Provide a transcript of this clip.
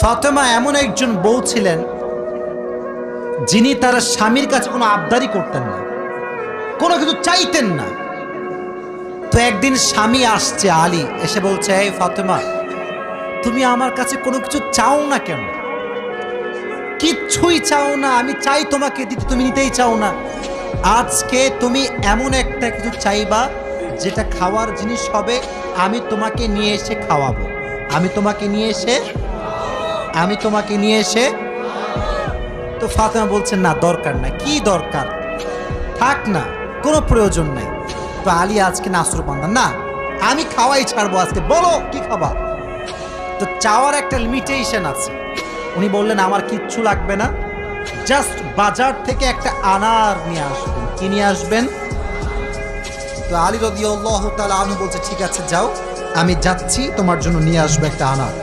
ফাতেমা এমন একজন বউ ছিলেন যিনি তার স্বামীর কাছে কোনো আবদারি করতেন না, কোনো কিছু চাইতেন না। তো একদিন স্বামী আসছে, আলী এসে বলছে, এই ফাতেমা, তুমি আমার কাছে কোনো কিছু চাও না কেন? কিচ্ছুই চাও না, আমি চাই তোমাকে দিতে, তুমি নিতেই চাও না। আজকে তুমি এমন একটা কিছু চাইবা যেটা খাওয়ার জিনিস হবে, আমি তোমাকে নিয়ে এসে খাওয়াবো, আমি তোমাকে নিয়ে এসে। তো ফাতেমা বলছেন, না দরকার না। কি দরকার, থাক না, কোনো প্রয়োজন নাই। তো আলী আজকে নাসরবান্দা, না আমি খাওয়াই ছাড়বো আজকে, বলো কি খাবা। তো চাওয়ার একটা লিমিটেশন আছে। উনি বললেন, আমার কিচ্ছু লাগবে না, জাস্ট বাজার থেকে একটা আনার নিয়ে আসবেন। কি নিয়ে আসবেন? তো আলী রাদিয়াল্লাহু তাআলা আনহু বলছে, ঠিক আছে যাও, আমি যাচ্ছি, তোমার জন্য নিয়ে আসবো একটা আনার।